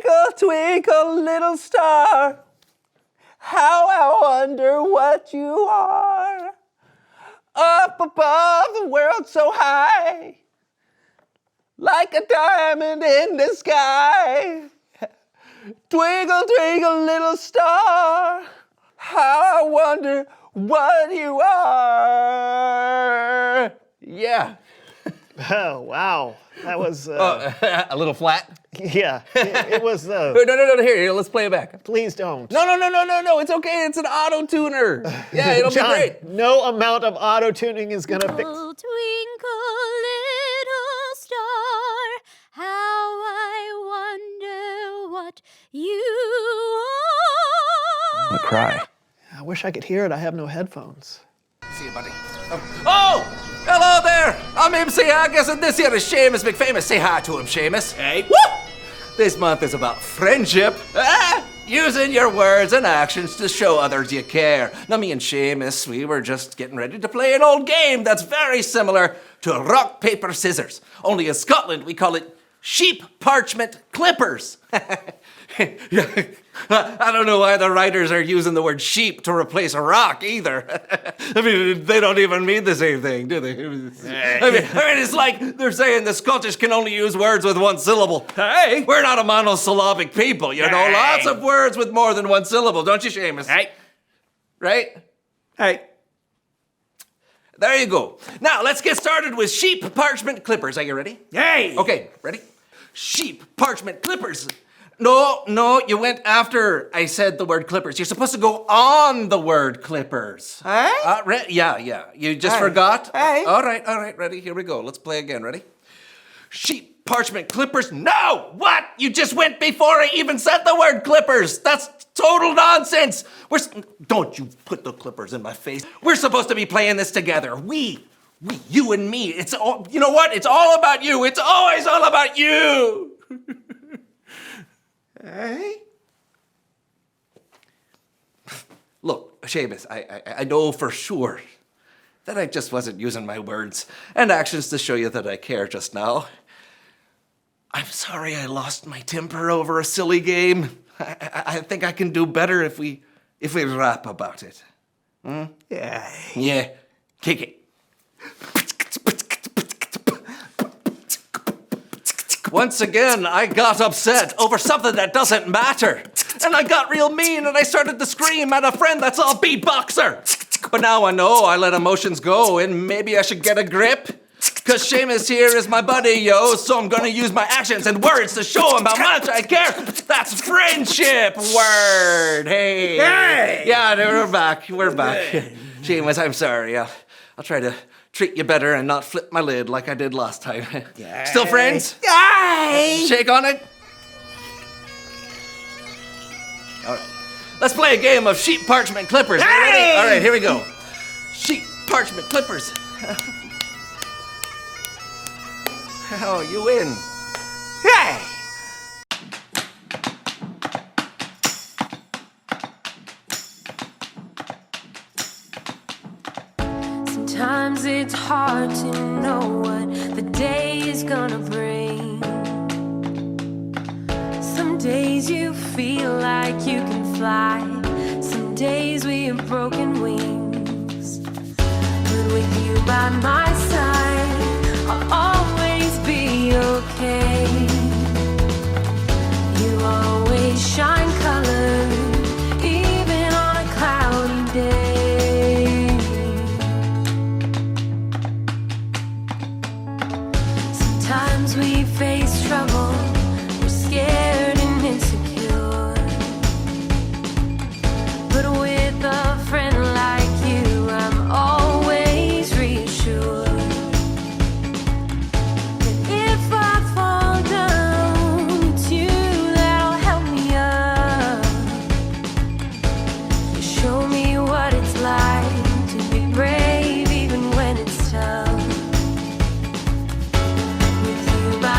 Twinkle, twinkle, little star, how I wonder what you are. Up above the world so high, like a diamond in the sky. Twinkle, twinkle, little star, how I wonder what you are. Yeah. Oh, wow. That was, A little flat? yeah, it was, No, here, let's play it back. please don't. No, it's okay, it's an auto-tuner. Yeah, it'll John, be great. no amount of auto-tuning is gonna fix. Twinkle, twinkle, little star, how I wonder what you are. I cry. I wish I could hear it. I have no headphones. See you, buddy. Oh, hello there. I'm MC Haggis, and this here is Seamus McFamous. Say hi to him, Seamus. Hey. Woo! This month is about friendship. Using your words and actions to show others you care. Now, me and Seamus, we were just getting ready to play an old game that's very similar to rock, paper, scissors. Only in Scotland, we call it sheep parchment clippers. I don't know why the writers are using the word sheep to replace a rock either. I mean, they don't even mean the same thing, do they? I mean, it's like they're saying the Scottish can only use words with one syllable. Hey! We're not a monosyllabic people, you know? Lots of words with more than one syllable, don't you, Seamus? Hey! Right? Hey. There you go. Now, let's get started with sheep parchment clippers. Are you ready? Hey! Okay, ready? Sheep parchment clippers. No, you went after I said the word clippers. You're supposed to go on the word clippers. Hey? Yeah. You just forgot? Hey. All right, ready? Here we go. Let's play again. Ready? Sheep parchment clippers. No! What? You just went before I even said the word clippers. That's total nonsense. Don't you put the clippers in my face. We're supposed to be playing this together. We, you and me. It's all, you know what? It's all about you. It's always all about you. Hey? Look, Seamus, I know for sure that I just wasn't using my words and actions to show you that I care just now. I'm sorry I lost my temper over a silly game. I think I can do better if we rap about it. Yeah. Yeah, kick it. Once again, I got upset over something that doesn't matter. And I got real mean and I started to scream at a friend that's all beatboxer. But now I know I let emotions go and maybe I should get a grip. Cause Seamus here is my buddy, yo, so I'm gonna use my actions and words to show him how much I care. That's friendship word, hey. Hey! Yeah, we're back. Seamus, I'm sorry. I'll try to treat you better and not flip my lid like I did last time. Still friends? Hey! Shake on it. All right. Let's play a game of sheep parchment clippers. Are you ready? Hey! All right, here we go. Sheep parchment clippers. Oh, you win. Hey! Sometimes it's hard to know what the day is gonna bring. Some days you feel like you can fly. Some days we have broken wings. But with you by my side, I'll always be okay. You always shine colored, even on a cloudy day. Sometimes we face trouble, we're scared and insecure. But with a friend like you, I'm always reassured. That if I fall down, it's you that'll help me up. You show me what it's like to be brave even when it's tough. With you by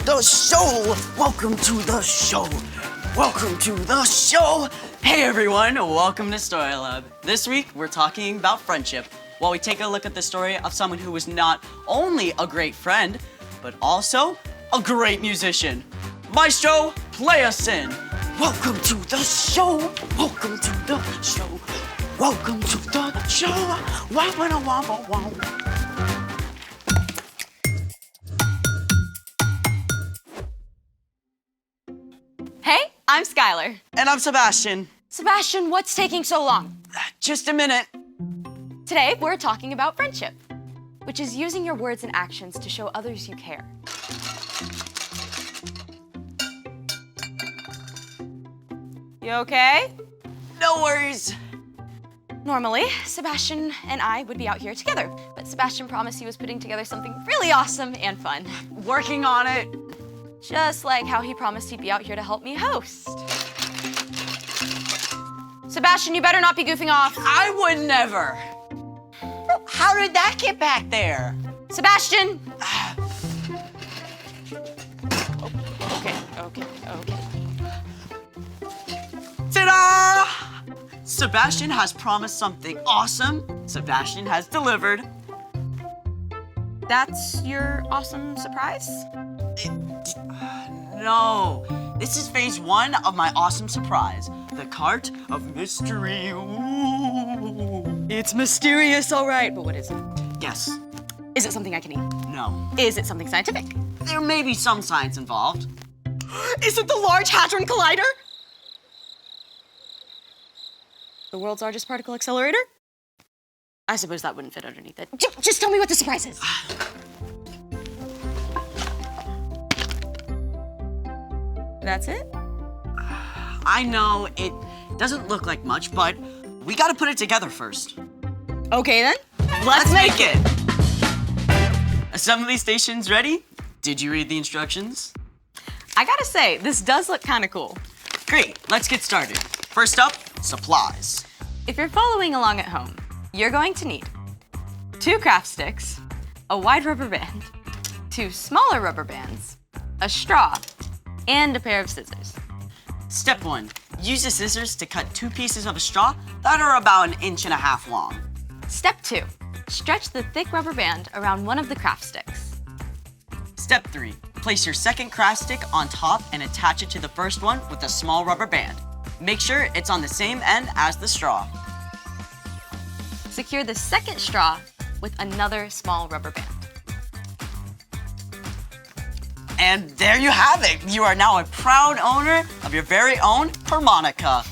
the show. Welcome to the show. Welcome to the show. Hey everyone, welcome to Story Lab. This week we're talking about friendship, while we take a look at the story of someone who was not only a great friend, but also a great musician. Maestro, play us in. Welcome to the show. Welcome to the show. Welcome to the show. Wow, wow, wow, wow. Hey, I'm Skylar. And I'm Sebastian. Sebastian, what's taking so long? Just a minute. Today, we're talking about friendship, which is using your words and actions to show others you care. You okay? No worries. Normally, Sebastian and I would be out here together, but Sebastian promised he was putting together something really awesome and fun. Working on it. Just like how he promised he'd be out here to help me host. Sebastian, you better not be goofing off. I would never. How did that get back there? Sebastian! Okay. Ta-da! Sebastian has promised something awesome. Sebastian has delivered. That's your awesome surprise? No, this is phase 1 of my awesome surprise. The cart of mystery. Ooh. It's mysterious, all right, but what is it? Yes. Is it something I can eat? No. Is it something scientific? There may be some science involved. Is it the Large Hadron Collider? The world's largest particle accelerator? I suppose that wouldn't fit underneath it. Just tell me what the surprise is. That's it? I know it doesn't look like much, but we gotta put it together first. Okay then. Let's make it! Assembly stations ready? Did you read the instructions? I gotta say, this does look kind of cool. Great, let's get started. First up, supplies. If you're following along at home, you're going to need 2 craft sticks, a wide rubber band, 2 smaller rubber bands, a straw, and a pair of scissors. Step 1, use the scissors to cut 2 pieces of a straw that are about 1.5 inches long. Step 2, stretch the thick rubber band around one of the craft sticks. Step 3, place your second craft stick on top and attach it to the first one with a small rubber band. Make sure it's on the same end as the straw. Secure the second straw with another small rubber band. And there you have it. You are now a proud owner of your very own harmonica.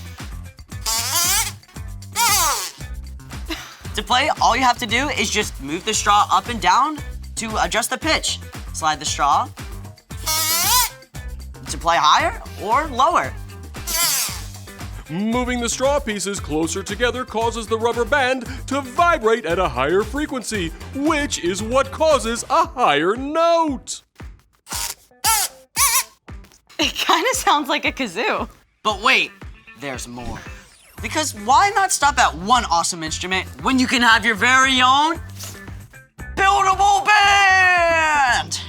To play, all you have to do is just move the straw up and down to adjust the pitch. Slide the straw to play higher or lower. Moving the straw pieces closer together causes the rubber band to vibrate at a higher frequency, which is what causes a higher note. It kind of sounds like a kazoo. But wait, there's more. Because why not stop at one awesome instrument when you can have your very own buildable band?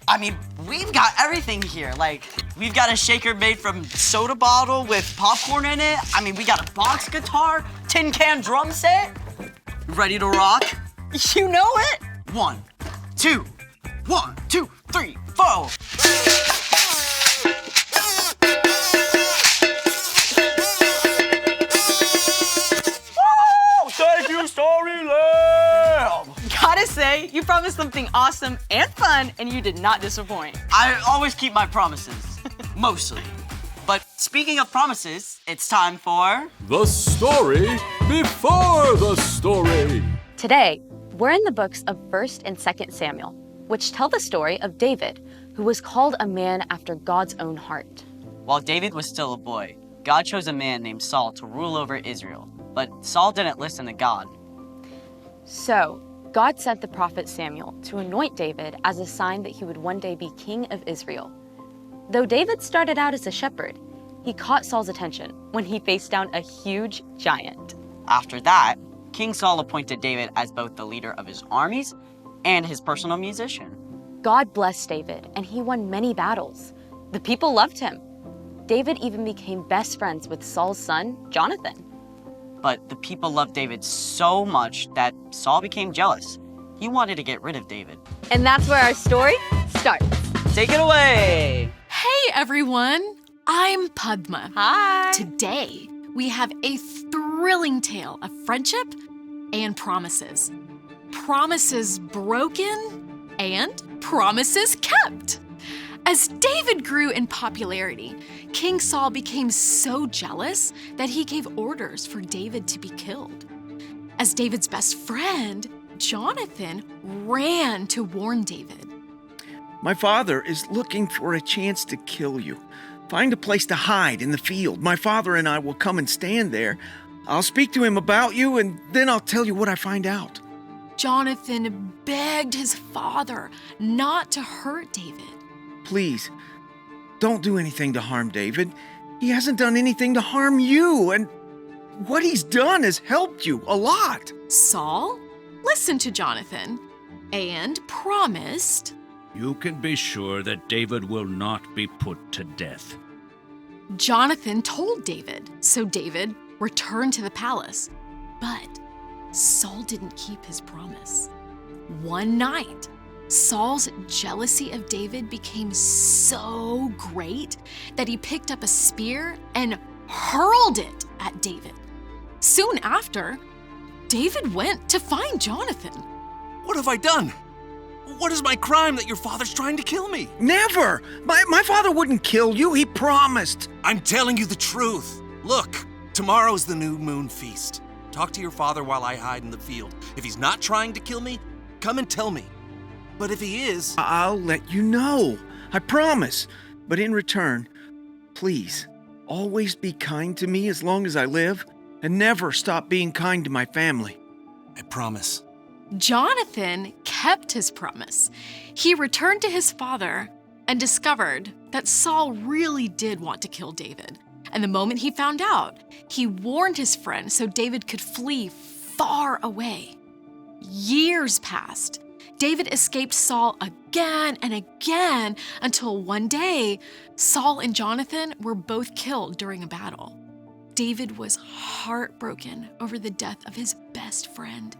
I mean, we've got everything here. Like, we've got a shaker made from soda bottle with popcorn in it. I mean, we got a box guitar, tin can drum set. Ready to rock? You know it? 1, 2, 1, 2, 3, 4. Thank you, Story Lab! Gotta say, you promised something awesome and fun, and you did not disappoint. I always keep my promises. Mostly. But speaking of promises, it's time for... The story before the story. Today, we're in the books of 1st and 2nd Samuel, which tell the story of David, who was called a man after God's own heart. While David was still a boy, God chose a man named Saul to rule over Israel. But Saul didn't listen to God. So, God sent the prophet Samuel to anoint David as a sign that he would one day be king of Israel. Though David started out as a shepherd, he caught Saul's attention when he faced down a huge giant. After that, King Saul appointed David as both the leader of his armies and his personal musician. God blessed David, and he won many battles. The people loved him. David even became best friends with Saul's son, Jonathan. But the people loved David so much that Saul became jealous. He wanted to get rid of David. And that's where our story starts. Take it away! Hey everyone, I'm Padma. Hi. Today, we have a thrilling tale of friendship and promises. Promises broken and promises kept. As David grew in popularity, King Saul became so jealous that he gave orders for David to be killed. As David's best friend, Jonathan ran to warn David. My father is looking for a chance to kill you. Find a place to hide in the field. My father and I will come and stand there. I'll speak to him about you, and then I'll tell you what I find out. Jonathan begged his father not to hurt David. Please, don't do anything to harm David. He hasn't done anything to harm you, and what he's done has helped you a lot. Saul listened to Jonathan and promised. You can be sure that David will not be put to death. Jonathan told David, so David returned to the palace. But Saul didn't keep his promise. One night, Saul's jealousy of David became so great that he picked up a spear and hurled it at David. Soon after, David went to find Jonathan. What have I done? What is my crime that your father's trying to kill me? Never! My father wouldn't kill you, he promised. I'm telling you the truth. Look, tomorrow's the new moon feast. Talk to your father while I hide in the field. If he's not trying to kill me, come and tell me. But if he is... I'll let you know. I promise. But in return, please, always be kind to me as long as I live, and never stop being kind to my family. I promise. Jonathan kept his promise. He returned to his father and discovered that Saul really did want to kill David. And the moment he found out, he warned his friend so David could flee far away. Years passed. David escaped Saul again and again until one day, Saul and Jonathan were both killed during a battle. David was heartbroken over the death of his best friend.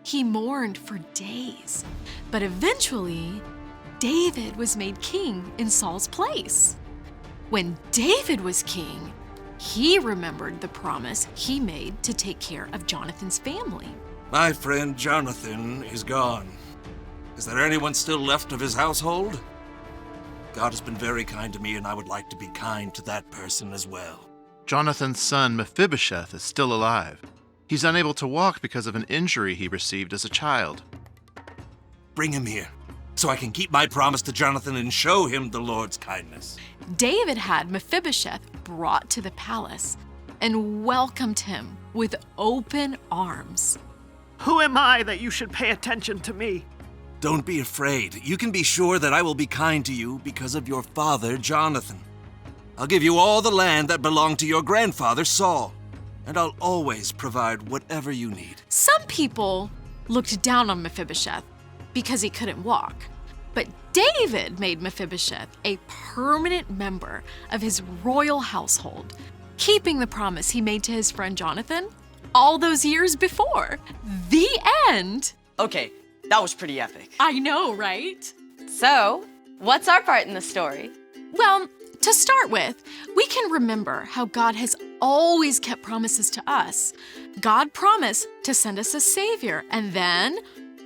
He mourned for days, but eventually, David was made king in Saul's place. When David was king, he remembered the promise he made to take care of Jonathan's family. My friend Jonathan is gone. Is there anyone still left of his household? God has been very kind to me, and I would like to be kind to that person as well. Jonathan's son Mephibosheth is still alive. He's unable to walk because of an injury he received as a child. Bring him here, so I can keep my promise to Jonathan and show him the Lord's kindness. David had Mephibosheth brought to the palace and welcomed him with open arms. Who am I that you should pay attention to me? Don't be afraid. You can be sure that I will be kind to you because of your father, Jonathan. I'll give you all the land that belonged to your grandfather, Saul, and I'll always provide whatever you need. Some people looked down on Mephibosheth because he couldn't walk. But David made Mephibosheth a permanent member of his royal household, keeping the promise he made to his friend Jonathan all those years before. The end. Okay, that was pretty epic. I know, right? So, what's our part in the story? Well, to start with, we can remember how God has always kept promises to us. God promised to send us a Savior and then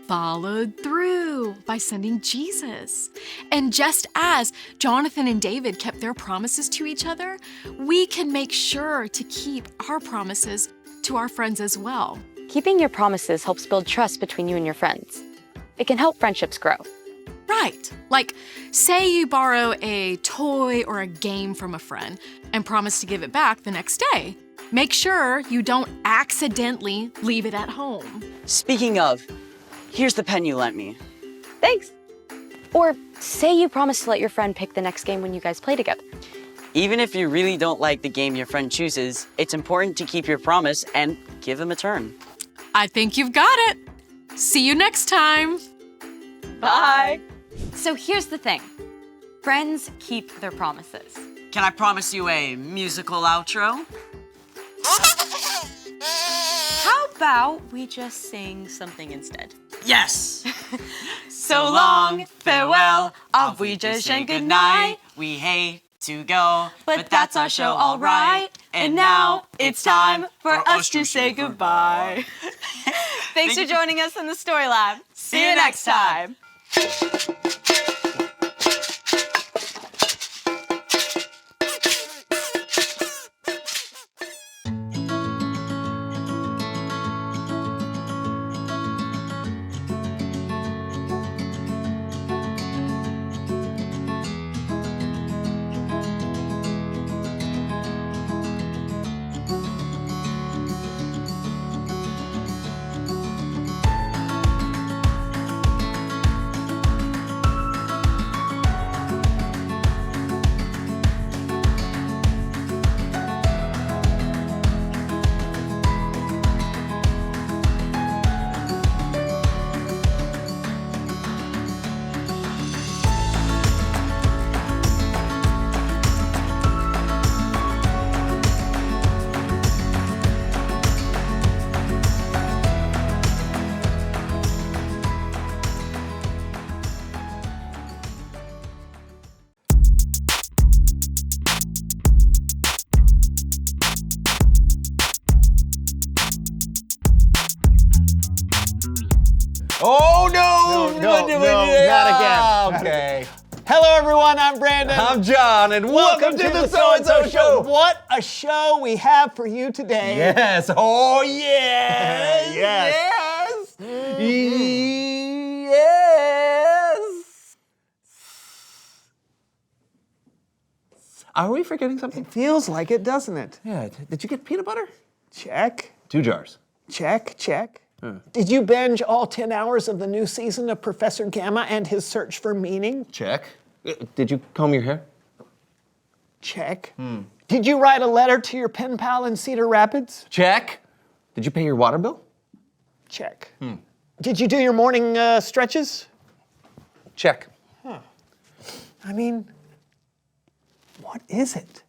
followed through by sending Jesus. And just as Jonathan and David kept their promises to each other, we can make sure to keep our promises to our friends as well. Keeping your promises helps build trust between you and your friends. It can help friendships grow. Right. Like, say you borrow a toy or a game from a friend and promise to give it back the next day. Make sure you don't accidentally leave it at home. Speaking of, here's the pen you lent me. Thanks. Or say you promise to let your friend pick the next game when you guys play together. Even if you really don't like the game your friend chooses, it's important to keep your promise and give them a turn. I think you've got it. See you next time. Bye. So here's the thing. Friends keep their promises. Can I promise you a musical outro? How about we just sing something instead? Yes! So long, farewell, auf Wiedersehen, good night. We hate to go, But that's our show, all right. And now it's time for us to say goodbye. Thanks for joining us in the Story Lab. See you next time. Oh, no! No, not again. Okay. Hello, everyone. I'm Brandon. I'm John, and welcome to the So-and-so Show. What a show we have for you today. Yes. Oh, yes. Yes. Yes. Are we forgetting something? Feels like it, doesn't it? Yeah. Did you get peanut butter? Check. 2 jars. Check. Did you binge all 10 hours of the new season of Professor Gamma and his search for meaning? Check. Did you comb your hair? Check. Did you write a letter to your pen pal in Cedar Rapids? Check. Did you pay your water bill? Check. Did you do your morning stretches? Check. I mean, what is it?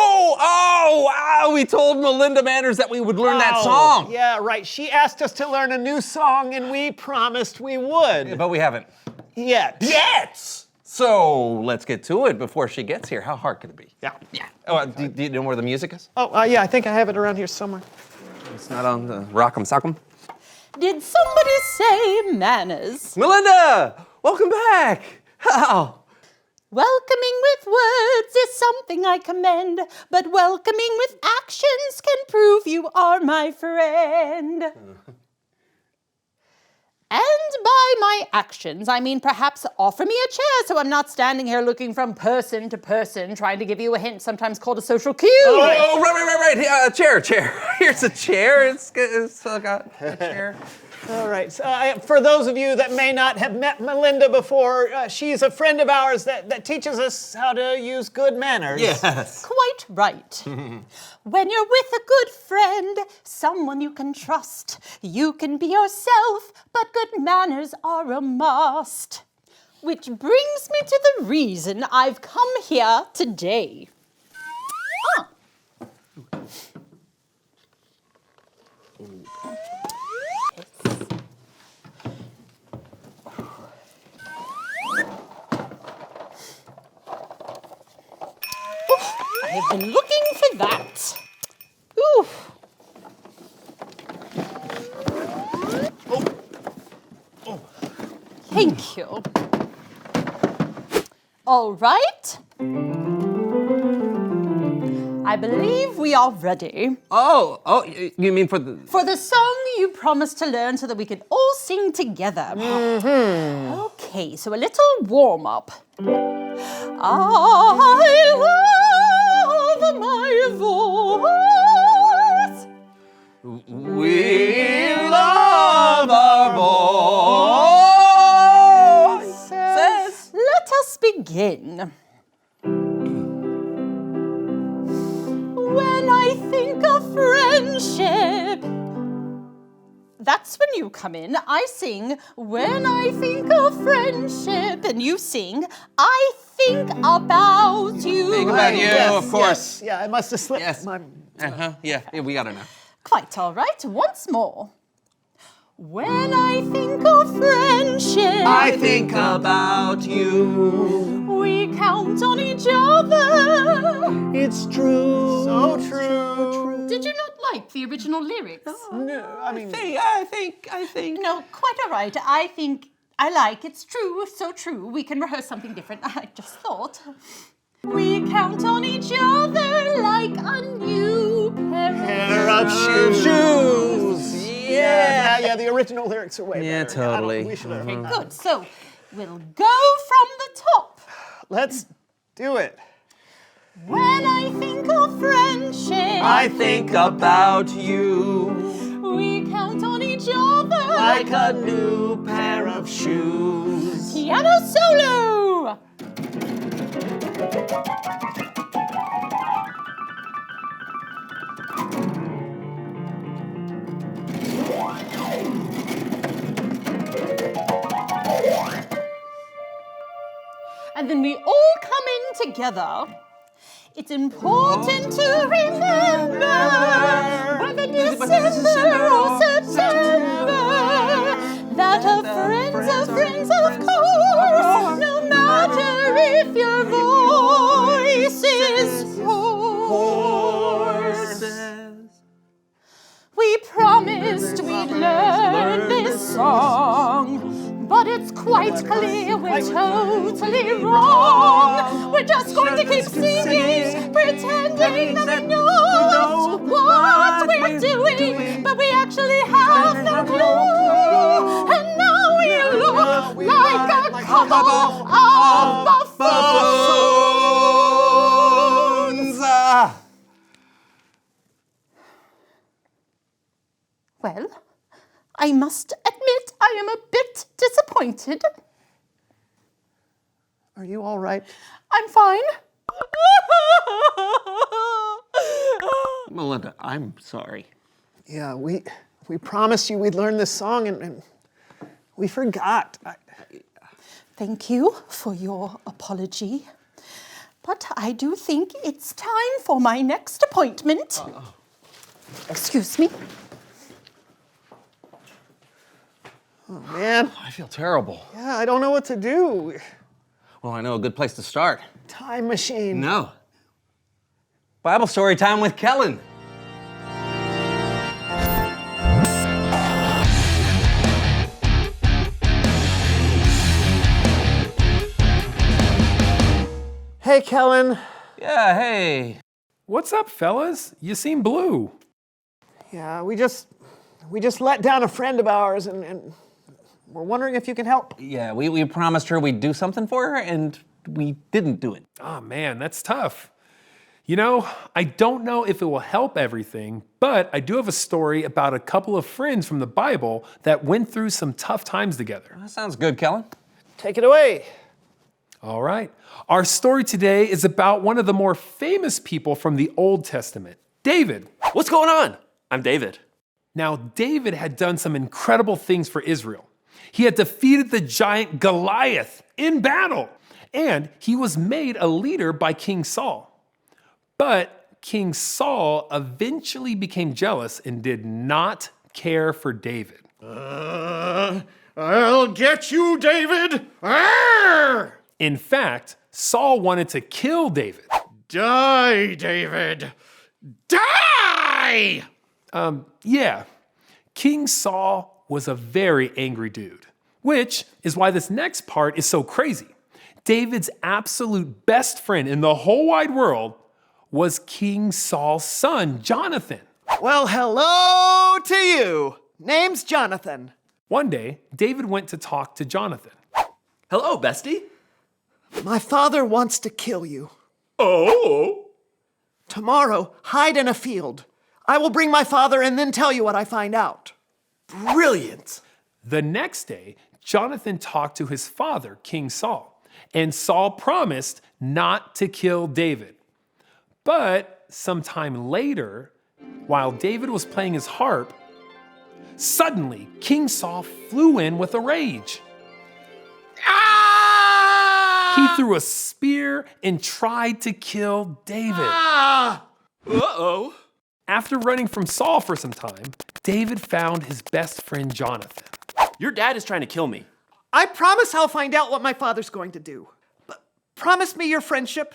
Oh, we told Melinda Manners that we would learn that song. Yeah, right. She asked us to learn a new song, and we promised we would. But we haven't. Yet. So let's get to it before she gets here. How hard could it be? Yeah. Oh, do you know where the music is? Oh, yeah, I think I have it around here somewhere. It's not on the Rock'em Sock'em. Did somebody say manners? Melinda, welcome back. How? Welcoming with words is something I commend, but welcoming with actions can prove you are my friend. And by my actions, I mean perhaps offer me a chair so I'm not standing here looking from person to person, trying to give you a hint, sometimes called a social cue. Oh, right. Chair. Here's a chair. It's got a chair. All right. So, for those of you that may not have met Melinda before, she's a friend of ours that teaches us how to use good manners. Yes. Quite right. When you're with a good friend, someone you can trust, you can be yourself, but good manners are a must. Which brings me to the reason I've come here today. I've been looking for that. Ooh. Thank you. All right. I believe we are ready. Oh, you mean for the... For the song you promised to learn so that we could all sing together. Okay, so a little warm-up. I love my voice. We love our voices. Let us begin. When I think of friendship, that's when you come in. I sing, when I think of friendship, and you sing, I think about you. Think about you, Yes, of course. yes. Yeah, I must have slipped. Yes. Yeah, we got it now. Quite all right. Once more. When I think of friendship, I think about you. we count on each other. It's true. So true. Did you not like the original lyrics? No, I mean, I think. No, quite all right. I like it's true, so true. We can rehearse something different. I just thought. We count on each other like a new pair of shoes. Yeah, the original lyrics are way Yeah, better. totally. We should have. Good. So we'll go from the top. Let's do it. When I think of friendship, I think about you. we count on each other Like a new pair of shoes. piano solo. And then we all come in together. It's important to remember whether December or September that a friend's of course, no matter if your voice is hoarse. We promised we'd learn this song, but it's quite clear we're totally wrong. We're just going to keep singing, pretending that we know what we're doing, but we actually have no clue. And now we look like a couple of buffoons. Well, I must admit I am a bit disappointed. Are you all right? I'm fine. Melinda, I'm sorry. Yeah, we promised you we'd learn this song, and we forgot. Thank you for your apology. But I do think it's time for my next appointment. Excuse me. Oh, man. I feel terrible. Yeah, I don't know what to do. Well, I know a good place to start. Time machine. No. Bible story time with Kellen. Hey, Kellen. Yeah, hey. What's up, fellas? You seem blue. Yeah, we just let down a friend of ours, and we're wondering if you can help. Yeah, we promised her we'd do something for her, and we didn't do it. Oh man, that's tough. You know, I don't know if it will help everything, but I do have a story about a couple of friends from the Bible that went through some tough times together. That sounds good, Kellen. Take it away. All right. Our story today is about one of the more famous people from the Old Testament, David. What's going on? I'm David. Now, David had done some incredible things for Israel. He had defeated the giant Goliath in battle, and he was made a leader by King Saul. But King Saul eventually became jealous and did not care for David. I'll get you, David! Arr! In fact, Saul wanted to kill David. Die, David! Die! Yeah, King Saul was a very angry dude, which is why this next part is so crazy. David's absolute best friend in the whole wide world was King Saul's son, Jonathan. Well, hello to you. Name's Jonathan. One day, David went to talk to Jonathan. Hello, bestie. My father wants to kill you. Oh? Tomorrow, hide in a field. I will bring my father and then tell you what I find out. Brilliant. The next day, Jonathan talked to his father, King Saul, and Saul promised not to kill David. But sometime later, while David was playing his harp, Suddenly, King Saul flew in with a rage. He threw a spear and tried to kill David. Uh-oh. After running from Saul for some time, David found his best friend Jonathan. Your dad is trying to kill me. I promise I'll find out what my father's going to do. But promise me your friendship.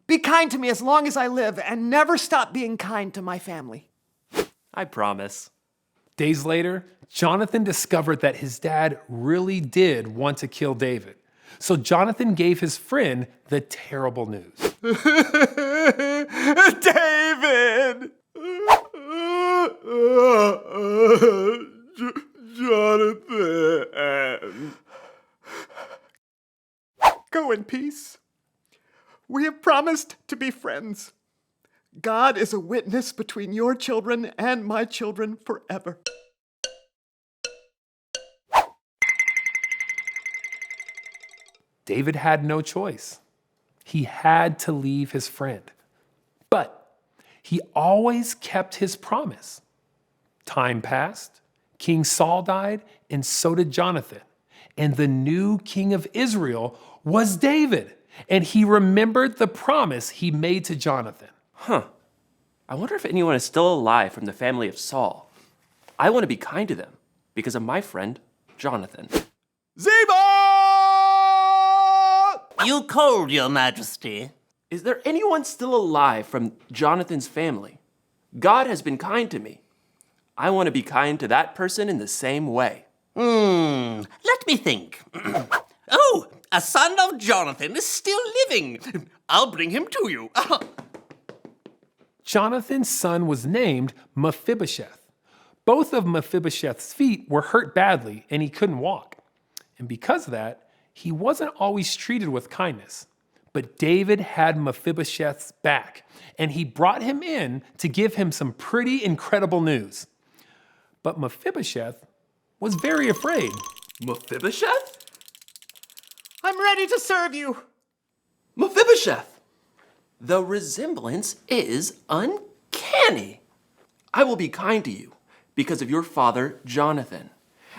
Be kind to me as long as I live, and never stop being kind to my family. I promise. Days later, Jonathan discovered that his dad really did want to kill David. So Jonathan gave his friend the terrible news. David! Jonathan. Go in peace. We have promised to be friends. God is a witness between your children and my children forever. David had no choice. He had to leave his friend. But he always kept his promise. Time passed, King Saul died, and so did Jonathan. And the new king of Israel was David. And he remembered the promise he made to Jonathan. Huh. I wonder if anyone is still alive from the family of Saul. I want to be kind to them because of my friend, Jonathan. Ziba! You cold, your majesty. Is there anyone still alive from Jonathan's family? God has been kind to me. I want to be kind to that person in the same way. Let me think. Oh, a son of Jonathan is still living. I'll bring him to you. Jonathan's son was named Mephibosheth. Both of Mephibosheth's feet were hurt badly and he couldn't walk. And because of that, he wasn't always treated with kindness. But David had Mephibosheth's back, and he brought him in to give him some pretty incredible news. But Mephibosheth was very afraid. Mephibosheth? I'm ready to serve you. Mephibosheth! The resemblance is uncanny. I will be kind to you because of your father, Jonathan.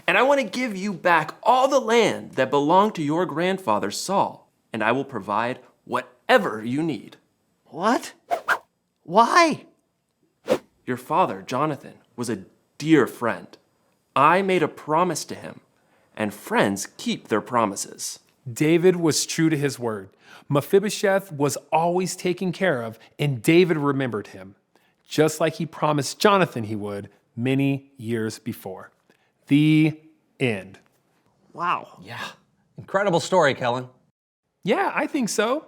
And I want to give you back all the land that belonged to your grandfather, Saul. And I will provide whatever you need. What? Why? Your father, Jonathan, was a dear friend. I made a promise to him, and friends keep their promises. David was true to his word. Mephibosheth was always taken care of, and David remembered him, just like he promised Jonathan he would many years before. The end. Wow. Yeah. Incredible story, Kellen. Yeah, I think so.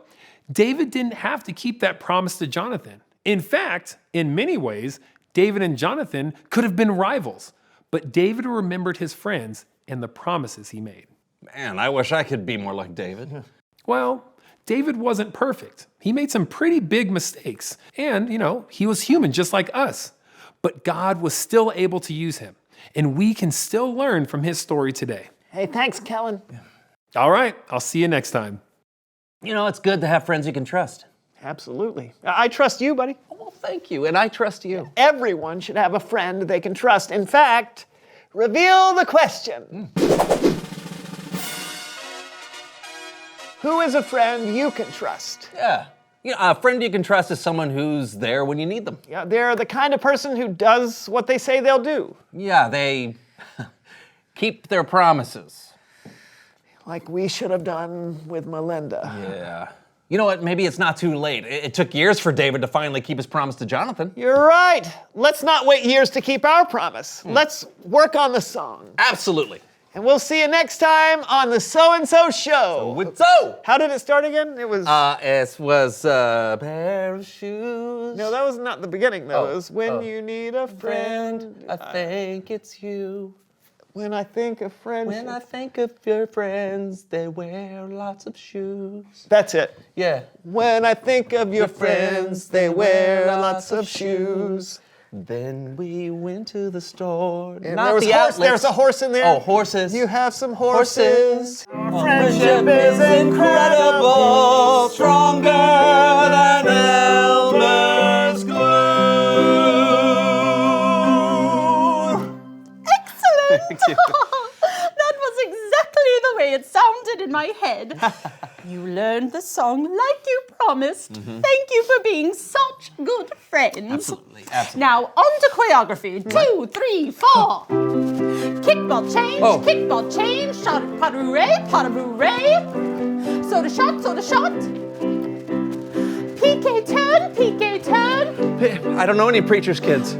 David didn't have to keep that promise to Jonathan. In fact, in many ways, David and Jonathan could have been rivals, but David remembered his friends and the promises he made. Man, I wish I could be more like David. Well, David wasn't perfect. He made some pretty big mistakes, and, he was human just like us. But God was still able to use him, and we can still learn from his story today. Hey, thanks, Kellen. All right, I'll see you next time. It's good to have friends you can trust. Absolutely. I trust you, buddy. Well, thank you, and I trust you. Everyone should have a friend they can trust. In fact, reveal the question. Who is a friend you can trust? Yeah. A friend you can trust is someone who's there when you need them. Yeah, they're the kind of person who does what they say they'll do. Yeah, they keep their promises. Like we should have done with Melinda. Yeah. You know what? Maybe it's not too late. It took years for David to finally keep his promise to Jonathan. You're right. Let's not wait years to keep our promise. Let's work on the song. Absolutely. And we'll see you next time on the So-and-So Show. So. How did it start again? It was... It was a pair of shoes. No, that was not the beginning, though. It was when you need a friend. I think it's you. When I think of friends. When I think of your friends, they wear lots of shoes. That's it. Yeah. When I think of your friends, they wear lots of shoes. Then we went to the store. And Not the outlets. There's a horse in there. Oh, horses. You have some horses. Friendship is incredible, stronger than Elmer's glue. song like you promised. Thank you for being such good friends. Absolutely. Now, on to choreography. 2, 3, 4. Kickball change, kickball change. Shot, pot-a-boo-ray. Soda shot, soda shot. PK turn. I don't know any preacher's kids.